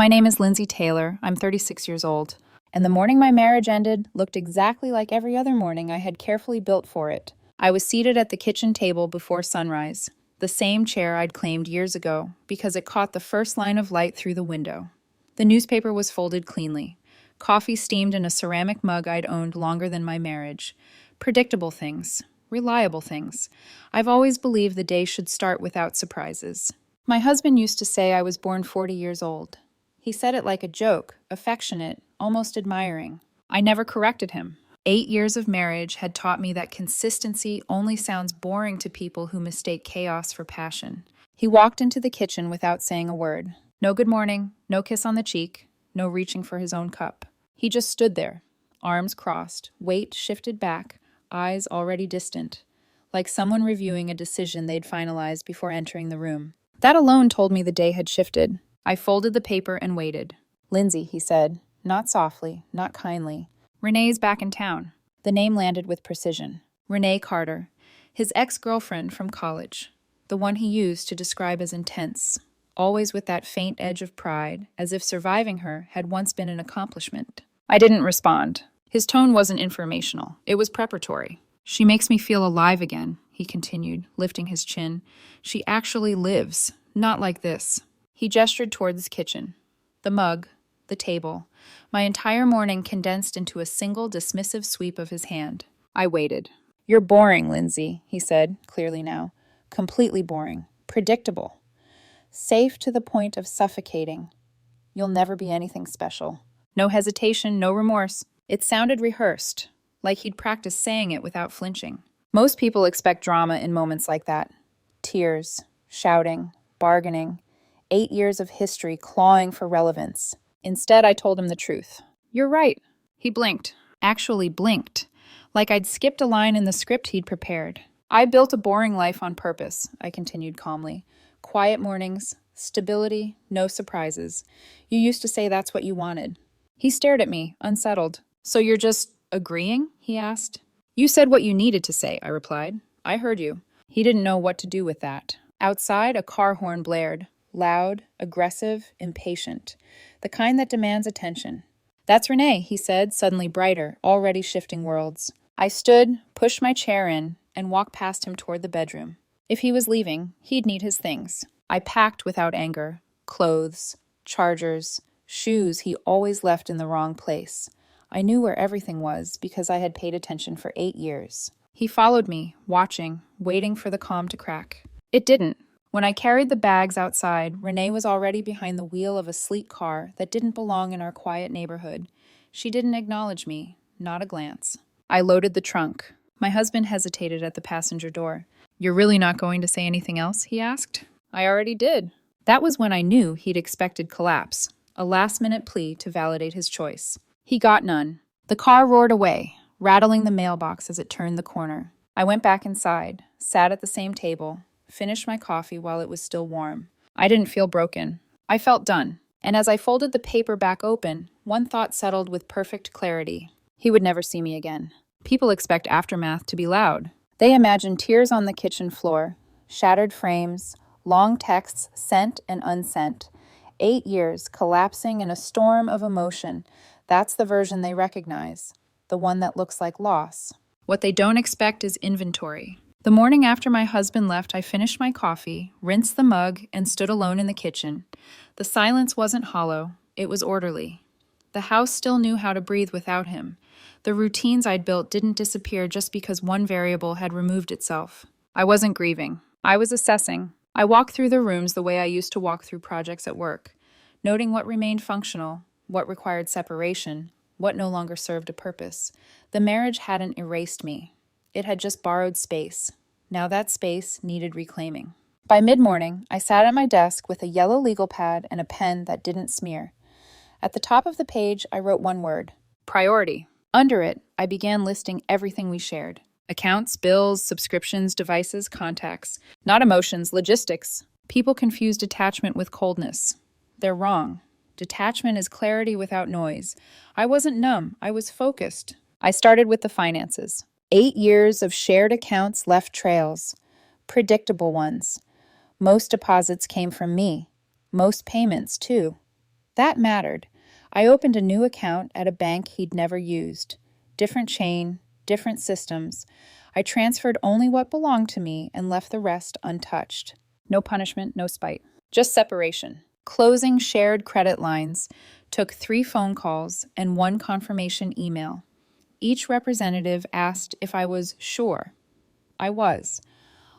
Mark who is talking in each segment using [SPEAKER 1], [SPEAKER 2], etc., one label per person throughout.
[SPEAKER 1] My name is Lindsay Taylor. I'm 36 years old. And the morning my marriage ended looked exactly like every other morning I had carefully built for it. I was seated at the kitchen table before sunrise, the same chair I'd claimed years ago because it caught the first line of light through the window. The newspaper was folded cleanly. Coffee steamed in a ceramic mug I'd owned longer than my marriage. Predictable things. Reliable things. I've always believed the day should start without surprises. My husband used to say I was born 40 years old. He said it like a joke, affectionate, almost admiring. I never corrected him. 8 years of marriage had taught me that consistency only sounds boring to people who mistake chaos for passion. He walked into the kitchen without saying a word. No good morning, no kiss on the cheek, no reaching for his own cup. He just stood there, arms crossed, weight shifted back, eyes already distant, like someone reviewing a decision they'd finalized before entering the room. That alone told me the day had shifted. I folded the paper and waited. "Lindsay," he said, not softly, not kindly. "Renee's back in town." The name landed with precision. Renee Carter, his ex-girlfriend from college, the one he used to describe as intense, always with that faint edge of pride, as if surviving her had once been an accomplishment. I didn't respond. His tone wasn't informational. It was preparatory. "She makes me feel alive again," he continued, lifting his chin. "She actually lives. Not like this." He gestured toward his kitchen. The mug, the table, my entire morning condensed into a single dismissive sweep of his hand. I waited. "You're boring, Lindsay," he said, clearly now. "Completely boring. Predictable. Safe to the point of suffocating. You'll never be anything special." No hesitation, no remorse. It sounded rehearsed, like he'd practiced saying it without flinching. Most people expect drama in moments like that. Tears, shouting, bargaining. 8 years of history clawing for relevance. Instead, I told him the truth. "You're right." He blinked. Actually blinked. Like I'd skipped a line in the script he'd prepared. "I built a boring life on purpose," I continued calmly. "Quiet mornings, stability, no surprises. You used to say that's what you wanted." He stared at me, unsettled. "So you're just agreeing?" he asked. "You said what you needed to say," I replied. "I heard you." He didn't know what to do with that. Outside, a car horn blared. Loud, aggressive, impatient. The kind that demands attention. "That's Renee," he said, suddenly brighter, already shifting worlds. I stood, pushed my chair in, and walked past him toward the bedroom. If he was leaving, he'd need his things. I packed without anger. Clothes, chargers, shoes he always left in the wrong place. I knew where everything was because I had paid attention for 8 years. He followed me, watching, waiting for the calm to crack. It didn't. When I carried the bags outside, Renee was already behind the wheel of a sleek car that didn't belong in our quiet neighborhood. She didn't acknowledge me, not a glance. I loaded the trunk. My husband hesitated at the passenger door. "You're really not going to say anything else?" he asked. "I already did." That was when I knew he'd expected collapse, a last-minute plea to validate his choice. He got none. The car roared away, rattling the mailbox as it turned the corner. I went back inside, sat at the same table, finished my coffee while it was still warm. I didn't feel broken. I felt done. And as I folded the paper back open, one thought settled with perfect clarity. He would never see me again. People expect aftermath to be loud. They imagine tears on the kitchen floor, shattered frames, long texts sent and unsent. 8 years collapsing in a storm of emotion. That's the version they recognize, the one that looks like loss. What they don't expect is inventory. The morning after my husband left, I finished my coffee, rinsed the mug, and stood alone in the kitchen. The silence wasn't hollow. It was orderly. The house still knew how to breathe without him. The routines I'd built didn't disappear just because one variable had removed itself. I wasn't grieving. I was assessing. I walked through the rooms the way I used to walk through projects at work, noting what remained functional, what required separation, what no longer served a purpose. The marriage hadn't erased me. It had just borrowed space. Now that space needed reclaiming. By mid-morning, I sat at my desk with a yellow legal pad and a pen that didn't smear. At the top of the page, I wrote one word: priority. Under it, I began listing everything we shared. Accounts, bills, subscriptions, devices, contacts. Not emotions, logistics. People confuse detachment with coldness. They're wrong. Detachment is clarity without noise. I wasn't numb. I was focused. I started with the finances. 8 years of shared accounts left trails. Predictable ones. Most deposits came from me. Most payments, too. That mattered. I opened a new account at a bank he'd never used. Different chain, different systems. I transferred only what belonged to me and left the rest untouched. No punishment, no spite. Just separation. Closing shared credit lines. Took 3 phone calls and 1 confirmation email. Each representative asked if I was sure. I was.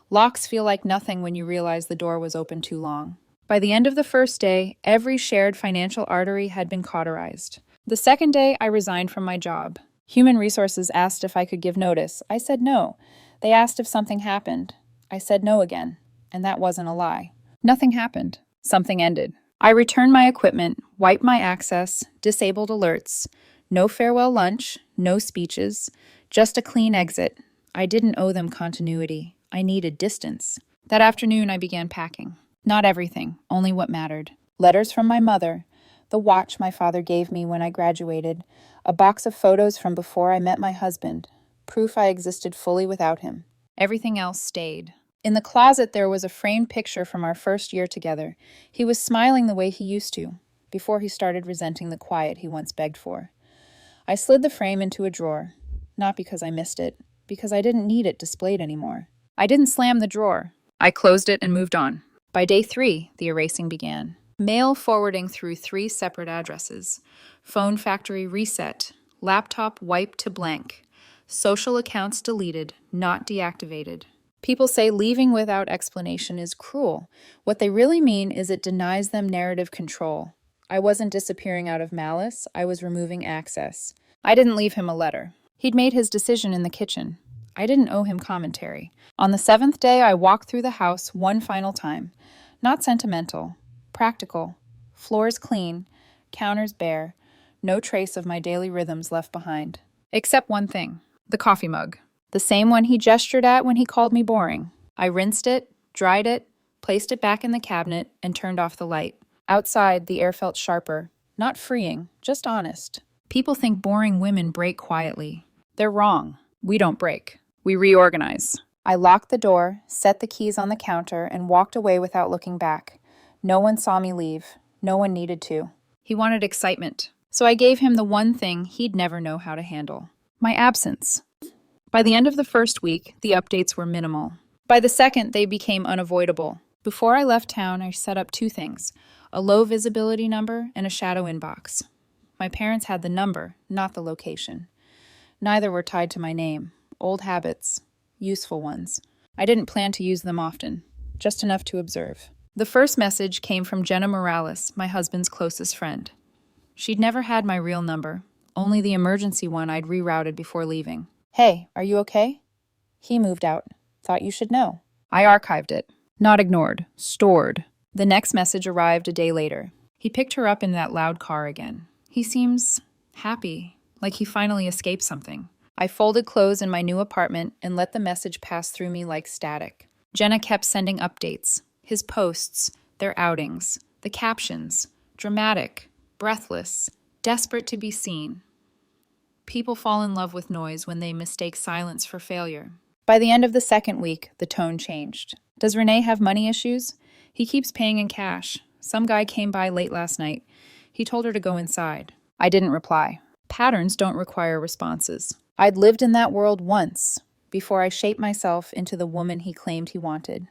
[SPEAKER 1] Locks feel like nothing when you realize the door was open too long. By the end of the first day, every shared financial artery had been cauterized. The second day, I resigned from my job. Human Resources asked if I could give notice. I said no. They asked if something happened. I said no again. And that wasn't a lie. Nothing happened. Something ended. I returned my equipment, wiped my access, disabled alerts. No farewell lunch, no speeches, just a clean exit. I didn't owe them continuity. I needed distance. That afternoon, I began packing. Not everything, only what mattered. Letters from my mother, the watch my father gave me when I graduated, a box of photos from before I met my husband, proof I existed fully without him. Everything else stayed. In the closet, there was a framed picture from our first year together. He was smiling the way he used to, before he started resenting the quiet he once begged for. I slid the frame into a drawer, not because I missed it, because I didn't need it displayed anymore. I didn't slam the drawer. I closed it and moved on. By day 3, the erasing began. Mail forwarding through 3 separate addresses. Phone factory reset. Laptop wiped to blank. Social accounts deleted, not deactivated. People say leaving without explanation is cruel. What they really mean is it denies them narrative control. I wasn't disappearing out of malice, I was removing access. I didn't leave him a letter. He'd made his decision in the kitchen. I didn't owe him commentary. On the 7th day, I walked through the house one final time. Not sentimental, practical. Floors clean, counters bare, no trace of my daily rhythms left behind. Except one thing, the coffee mug. The same one he gestured at when he called me boring. I rinsed it, dried it, placed it back in the cabinet, and turned off the light. Outside, the air felt sharper. Not freeing, just honest. People think boring women break quietly. They're wrong. We don't break. We reorganize. I locked the door, set the keys on the counter, and walked away without looking back. No one saw me leave. No one needed to. He wanted excitement, so I gave him the one thing he'd never know how to handle. My absence. By the end of the first week, the updates were minimal. By the second, they became unavoidable. Before I left town, I set up 2 things, a low visibility number and a shadow inbox. My parents had the number, not the location. Neither were tied to my name. Old habits. Useful ones. I didn't plan to use them often, just enough to observe. The first message came from Jenna Morales, my husband's closest friend. She'd never had my real number, only the emergency one I'd rerouted before leaving. Hey, are you okay? He moved out. Thought you should know. I archived it. Not ignored. Stored. The next message arrived a day later. He picked her up in that loud car again. He seems happy, like he finally escaped something. I folded clothes in my new apartment and let the message pass through me like static. Jenna kept sending updates. His posts, their outings, the captions. Dramatic, breathless, desperate to be seen. People fall in love with noise when they mistake silence for failure. By the end of the second week, the tone changed. Does Renee have money issues? He keeps paying in cash. Some guy came by late last night. He told her to go inside. I didn't reply. Patterns don't require responses. I'd lived in that world once, before I shaped myself into the woman he claimed he wanted.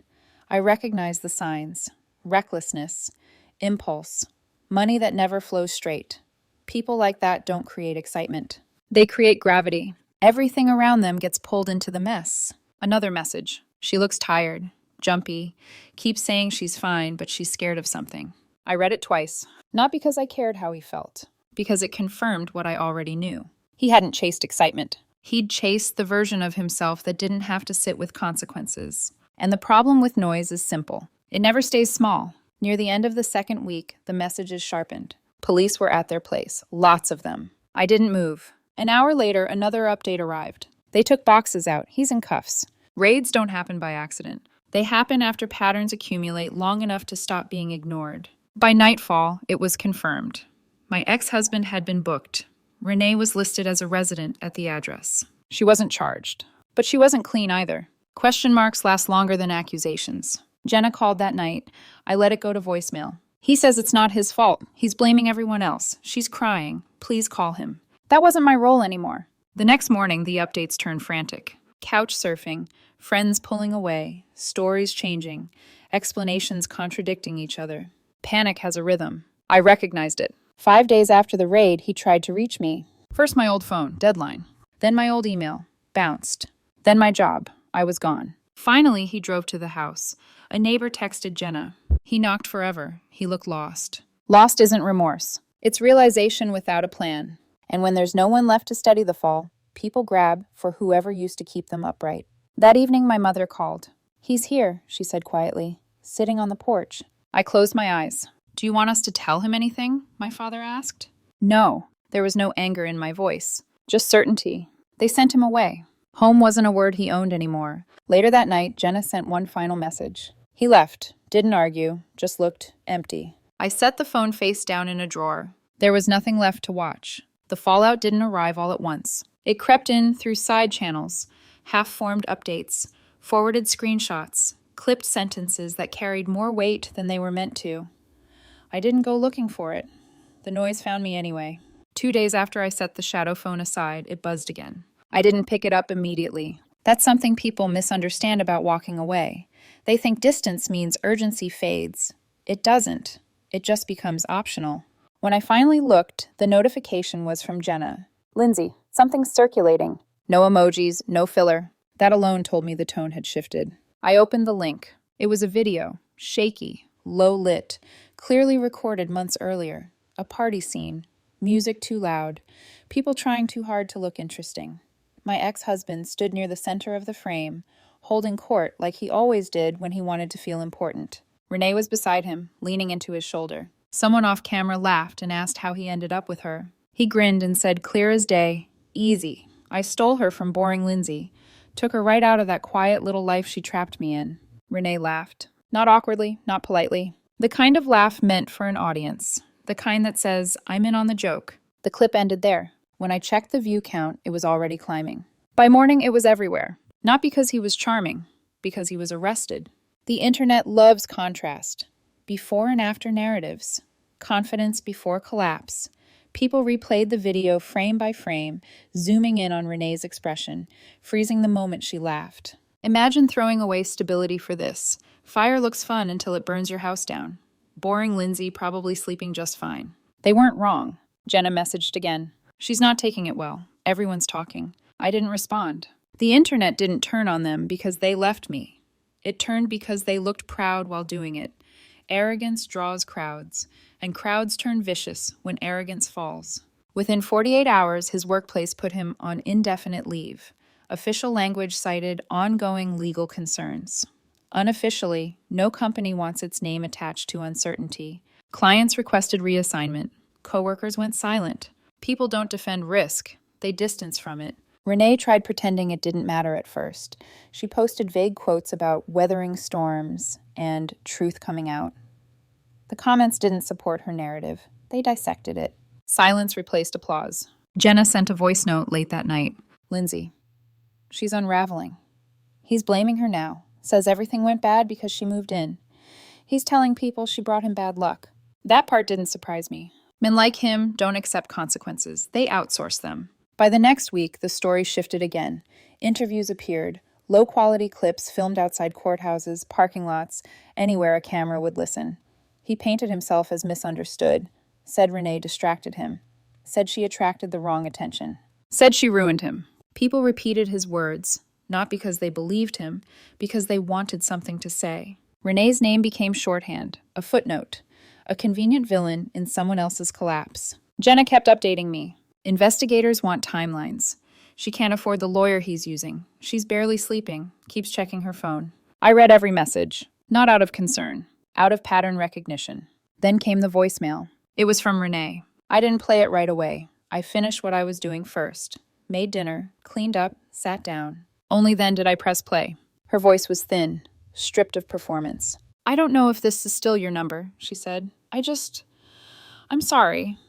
[SPEAKER 1] I recognized the signs. Recklessness. Impulse. Money that never flows straight. People like that don't create excitement. They create gravity. Everything around them gets pulled into the mess. Another message. She looks tired, jumpy, keeps saying she's fine, but she's scared of something. I read it twice, not because I cared how he felt, because it confirmed what I already knew. He hadn't chased excitement. He'd chased the version of himself that didn't have to sit with consequences. And the problem with noise is simple. It never stays small. Near the end of the second week, the messages sharpened. Police were at their place, lots of them. I didn't move. An hour later, another update arrived. They took boxes out. He's in cuffs. Raids don't happen by accident. They happen after patterns accumulate long enough to stop being ignored. By nightfall, it was confirmed. My ex-husband had been booked. Renee was listed as a resident at the address. She wasn't charged. But she wasn't clean either. Question marks last longer than accusations. Jenna called that night. I let it go to voicemail. He says it's not his fault. He's blaming everyone else. She's crying. Please call him. That wasn't my role anymore. The next morning, the updates turned frantic. Couch surfing, friends pulling away, stories changing, explanations contradicting each other. Panic has a rhythm. I recognized it. 5 days after the raid, he tried to reach me. First my old phone, deadline. Then my old email, bounced. Then my job, I was gone. Finally, he drove to the house. A neighbor texted Jenna. He knocked forever. He looked lost. Lost isn't remorse. It's realization without a plan. And when there's no one left to steady the fall, people grab for whoever used to keep them upright. That evening, my mother called. He's here, she said quietly, sitting on the porch. I closed my eyes. Do you want us to tell him anything? My father asked. No. There was no anger in my voice. Just certainty. They sent him away. Home wasn't a word he owned anymore. Later that night, Jenna sent one final message. He left. Didn't argue. Just looked empty. I set the phone face down in a drawer. There was nothing left to watch. The fallout didn't arrive all at once. It crept in through side channels, half-formed updates, forwarded screenshots, clipped sentences that carried more weight than they were meant to. I didn't go looking for it. The noise found me anyway. 2 days after I set the shadow phone aside, it buzzed again. I didn't pick it up immediately. That's something people misunderstand about walking away. They think distance means urgency fades. It doesn't. It just becomes optional. When I finally looked, the notification was from Jenna. Lindsay, something's circulating. No emojis, no filler. That alone told me the tone had shifted. I opened the link. It was a video, shaky, low lit, clearly recorded months earlier. A party scene. Music too loud. People trying too hard to look interesting. My ex-husband stood near the center of the frame, holding court like he always did when he wanted to feel important. Renee was beside him, leaning into his shoulder. Someone off camera laughed and asked how he ended up with her. He grinned and said, clear as day, easy. I stole her from boring Lindsay. Took her right out of that quiet little life she trapped me in. Renee laughed. Not awkwardly, not politely. The kind of laugh meant for an audience. The kind that says, I'm in on the joke. The clip ended there. When I checked the view count, it was already climbing. By morning, it was everywhere. Not because he was charming, because he was arrested. The internet loves contrast. Before and after narratives. Confidence before collapse. People replayed the video frame by frame, zooming in on Renee's expression, freezing the moment she laughed. Imagine throwing away stability for this. Fire looks fun until it burns your house down. Boring Lindsay probably sleeping just fine. They weren't wrong. Jenna messaged again. She's not taking it well. Everyone's talking. I didn't respond. The internet didn't turn on them because they left me. It turned because they looked proud while doing it. Arrogance draws crowds, and crowds turn vicious when arrogance falls. Within 48 hours, his workplace put him on indefinite leave. Official language cited ongoing legal concerns. Unofficially, no company wants its name attached to uncertainty. Clients requested reassignment. Coworkers went silent. People don't defend risk. They distance from it. Renee tried pretending it didn't matter at first. She posted vague quotes about weathering storms and truth coming out. The comments didn't support her narrative. They dissected it. Silence replaced applause. Jenna sent a voice note late that night. Lindsay. She's unraveling. He's blaming her now. Says everything went bad because she moved in. He's telling people she brought him bad luck. That part didn't surprise me. Men like him don't accept consequences. They outsource them. By the next week, the story shifted again. Interviews appeared. Low-quality clips filmed outside courthouses, parking lots, anywhere a camera would listen. He painted himself as misunderstood. Said Renee distracted him. Said she attracted the wrong attention. Said she ruined him. People repeated his words, not because they believed him, because they wanted something to say. Renee's name became shorthand, a footnote, a convenient villain in someone else's collapse. Jenna kept updating me. Investigators want timelines. She can't afford the lawyer he's using. She's barely sleeping, keeps checking her phone. I read every message, not out of concern, out of pattern recognition. Then came the voicemail. It was from Renee. I didn't play it right away. I finished what I was doing first. Made dinner, cleaned up, sat down. Only then did I press play. Her voice was thin, stripped of performance. I don't know if this is still your number, she said. I'm sorry.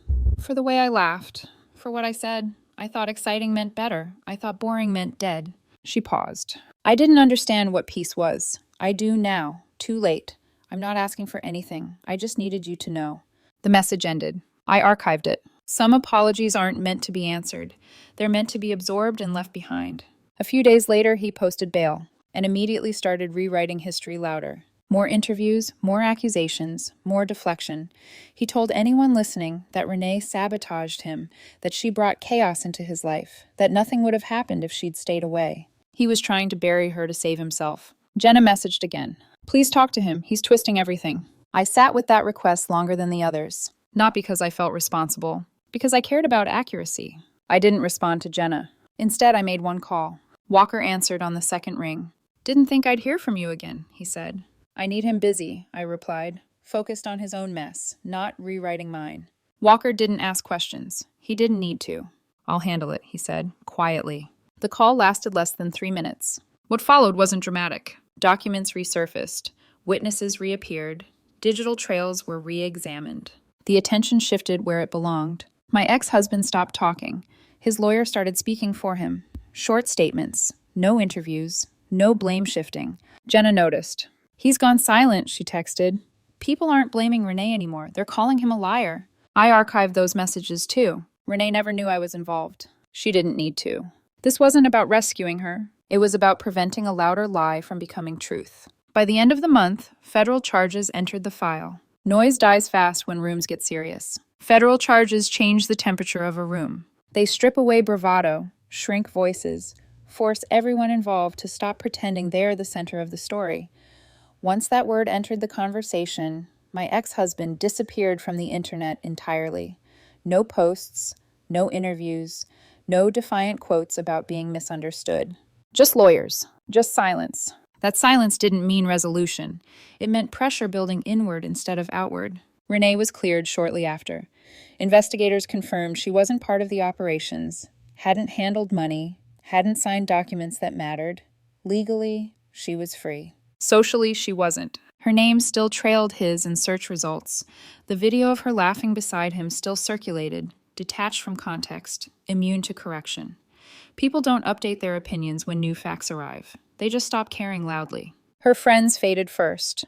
[SPEAKER 1] For the way I laughed. For what I said. I thought exciting meant better. I thought boring meant dead. She paused. I didn't understand what peace was. I do now. Too late. I'm not asking for anything. I just needed you to know. The message ended. I archived it. Some apologies aren't meant to be answered. They're meant to be absorbed and left behind. A few days later, he posted bail and immediately started rewriting history louder. More interviews, more accusations, more deflection. He told anyone listening that Renee sabotaged him, that she brought chaos into his life, that nothing would have happened if she'd stayed away. He was trying to bury her to save himself. Jenna messaged again. Please talk to him. He's twisting everything. I sat with that request longer than the others. Not because I felt responsible, because I cared about accuracy. I didn't respond to Jenna. Instead, I made one call. Walker answered on the second ring. Didn't think I'd hear from you again, he said. I need him busy, I replied, focused on his own mess, not rewriting mine. Walker didn't ask questions. He didn't need to. I'll handle it, he said, quietly. The call lasted less than 3 minutes. What followed wasn't dramatic. Documents resurfaced. Witnesses reappeared. Digital trails were re-examined. The attention shifted where it belonged. My ex-husband stopped talking. His lawyer started speaking for him. Short statements. No interviews. No blame shifting. Jenna noticed. He's gone silent, she texted. People aren't blaming Renee anymore. They're calling him a liar. I archived those messages too. Renee never knew I was involved. She didn't need to. This wasn't about rescuing her. It was about preventing a louder lie from becoming truth. By the end of the month, federal charges entered the file. Noise dies fast when rooms get serious. Federal charges change the temperature of a room. They strip away bravado, shrink voices, force everyone involved to stop pretending they're the center of the story. Once that word entered the conversation, my ex-husband disappeared from the internet entirely. No posts, no interviews, no defiant quotes about being misunderstood. Just lawyers, just silence. That silence didn't mean resolution. It meant pressure building inward instead of outward. Renee was cleared shortly after. Investigators confirmed she wasn't part of the operations, hadn't handled money, hadn't signed documents that mattered. Legally, she was free. Socially, she wasn't. Her name still trailed his in search results. The video of her laughing beside him still circulated, detached from context, immune to correction. People don't update their opinions when new facts arrive. They just stop caring loudly. Her friends faded first.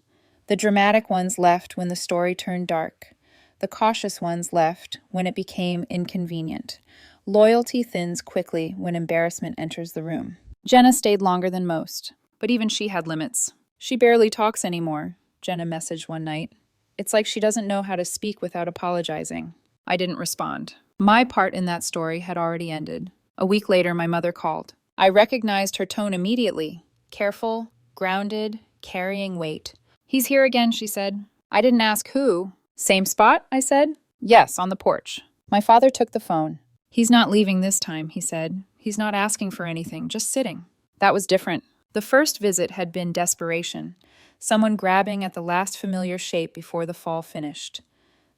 [SPEAKER 1] The dramatic ones left when the story turned dark. The cautious ones left when it became inconvenient. Loyalty thins quickly when embarrassment enters the room. Jenna stayed longer than most, but even she had limits. She barely talks anymore, Jenna messaged one night. It's like she doesn't know how to speak without apologizing. I didn't respond. My part in that story had already ended. A week later, my mother called. I recognized her tone immediately. Careful, grounded, carrying weight. He's here again, she said. I didn't ask who. Same spot, I said. Yes, on the porch. My father took the phone. He's not leaving this time, he said. He's not asking for anything, just sitting. That was different. The first visit had been desperation, someone grabbing at the last familiar shape before the fall finished.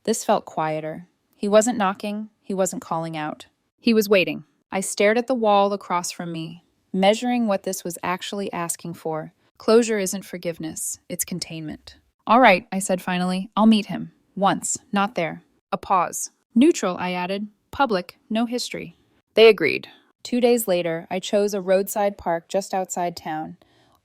[SPEAKER 1] This felt quieter. He wasn't knocking, he wasn't calling out. He was waiting. I stared at the wall across from me, measuring what this was actually asking for. Closure isn't forgiveness, it's containment. All right, I said finally, I'll meet him. Once, not there. A pause. Neutral, I added. Public, no history. They agreed. 2 days later, I chose a roadside park just outside town.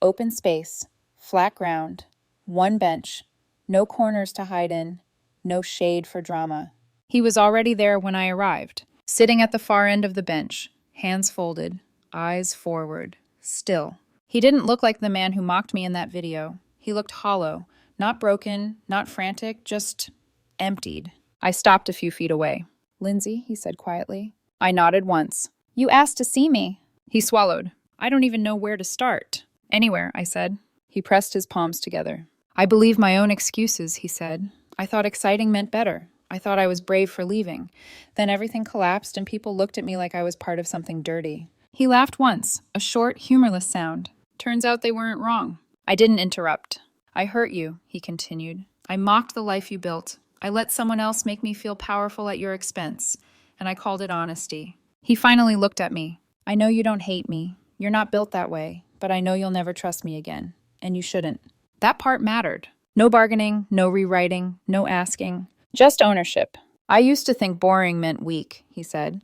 [SPEAKER 1] Open space, flat ground, one bench, no corners to hide in, no shade for drama. He was already there when I arrived, sitting at the far end of the bench, hands folded, eyes forward, still. He didn't look like the man who mocked me in that video. He looked hollow, not broken, not frantic, just emptied. I stopped a few feet away. Lindsay, he said quietly. I nodded once. You asked to see me. He swallowed. I don't even know where to start. Anywhere, I said. He pressed his palms together. I believe my own excuses, he said. I thought exciting meant better. I thought I was brave for leaving. Then everything collapsed and people looked at me like I was part of something dirty. He laughed once, a short, humorless sound. Turns out they weren't wrong. I didn't interrupt. I hurt you, he continued. I mocked the life you built. I let someone else make me feel powerful at your expense. And I called it honesty. He finally looked at me. I know you don't hate me. You're not built that way, but I know you'll never trust me again. And you shouldn't. That part mattered. No bargaining, no rewriting, no asking. Just ownership. I used to think boring meant weak, he said.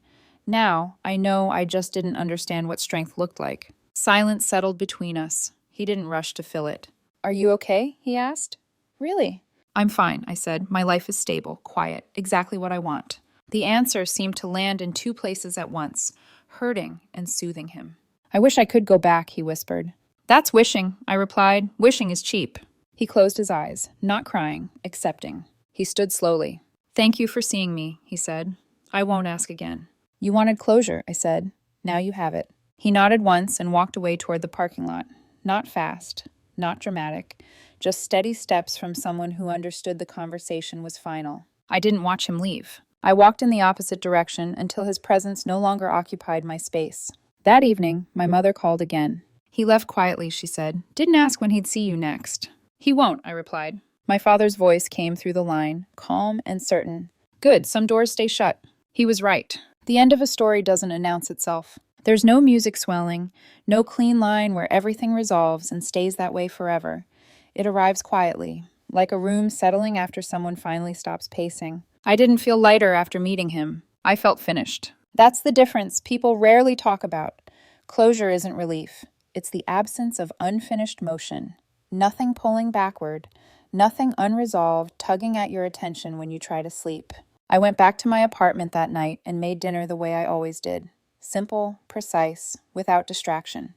[SPEAKER 1] Now, I know I just didn't understand what strength looked like. Silence settled between us. He didn't rush to fill it. Are you okay? He asked. Really? I'm fine, I said. My life is stable, quiet, exactly what I want. The answer seemed to land in two places at once, hurting and soothing him. I wish I could go back, he whispered. That's wishing, I replied. Wishing is cheap. He closed his eyes, not crying, accepting. He stood slowly. Thank you for seeing me, he said. I won't ask again. You wanted closure, I said. Now you have it. He nodded once and walked away toward the parking lot. Not fast, not dramatic, just steady steps from someone who understood the conversation was final. I didn't watch him leave. I walked in the opposite direction until his presence no longer occupied my space. That evening, my mother called again. He left quietly, she said. Didn't ask when he'd see you next. He won't, I replied. My father's voice came through the line, calm and certain. Good, some doors stay shut. He was right. The end of a story doesn't announce itself. There's no music swelling, no clean line where everything resolves and stays that way forever. It arrives quietly, like a room settling after someone finally stops pacing. I didn't feel lighter after meeting him. I felt finished. That's the difference people rarely talk about. Closure isn't relief. It's the absence of unfinished motion. Nothing pulling backward, nothing unresolved tugging at your attention when you try to sleep. I went back to my apartment that night and made dinner the way I always did. Simple, precise, without distraction.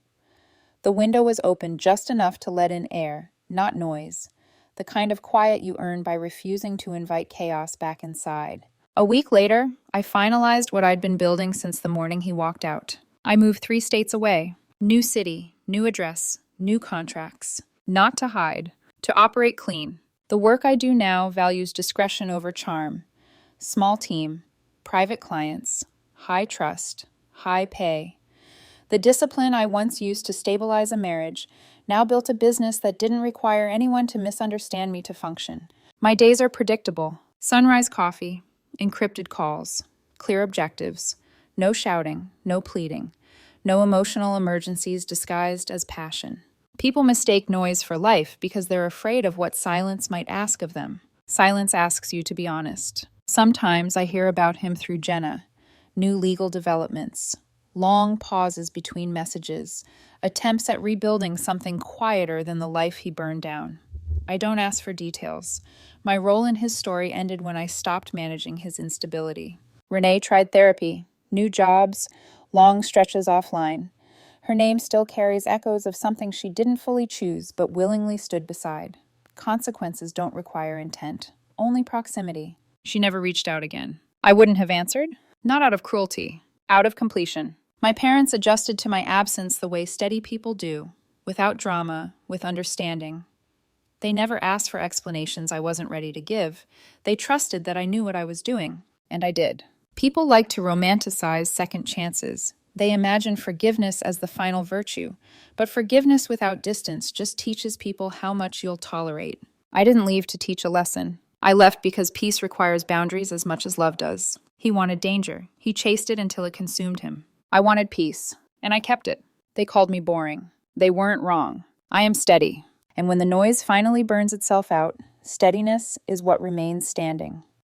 [SPEAKER 1] The window was open just enough to let in air, not noise. The kind of quiet you earn by refusing to invite chaos back inside. A week later, I finalized what I'd been building since the morning he walked out. I moved 3 states away. New city, new address, new contracts. Not to hide, to operate clean. The work I do now values discretion over charm. Small team, private clients, high trust, high pay. The discipline I once used to stabilize a marriage now built a business that didn't require anyone to misunderstand me to function. My days are predictable. Sunrise coffee, encrypted calls, clear objectives, no shouting, no pleading, no emotional emergencies disguised as passion. People mistake noise for life because they're afraid of what silence might ask of them. Silence asks you to be honest. Sometimes I hear about him through Jenna, new legal developments, long pauses between messages, attempts at rebuilding something quieter than the life he burned down. I don't ask for details. My role in his story ended when I stopped managing his instability. Renee tried therapy, new jobs, long stretches offline. Her name still carries echoes of something she didn't fully choose but willingly stood beside. Consequences don't require intent, only proximity. She never reached out again. I wouldn't have answered. Not out of cruelty, out of completion. My parents adjusted to my absence the way steady people do, without drama, with understanding. They never asked for explanations I wasn't ready to give. They trusted that I knew what I was doing, and I did. People like to romanticize second chances. They imagine forgiveness as the final virtue, but forgiveness without distance just teaches people how much you'll tolerate. I didn't leave to teach a lesson. I left because peace requires boundaries as much as love does. He wanted danger. He chased it until it consumed him. I wanted peace, and I kept it. They called me boring. They weren't wrong. I am steady, and when the noise finally burns itself out, steadiness is what remains standing.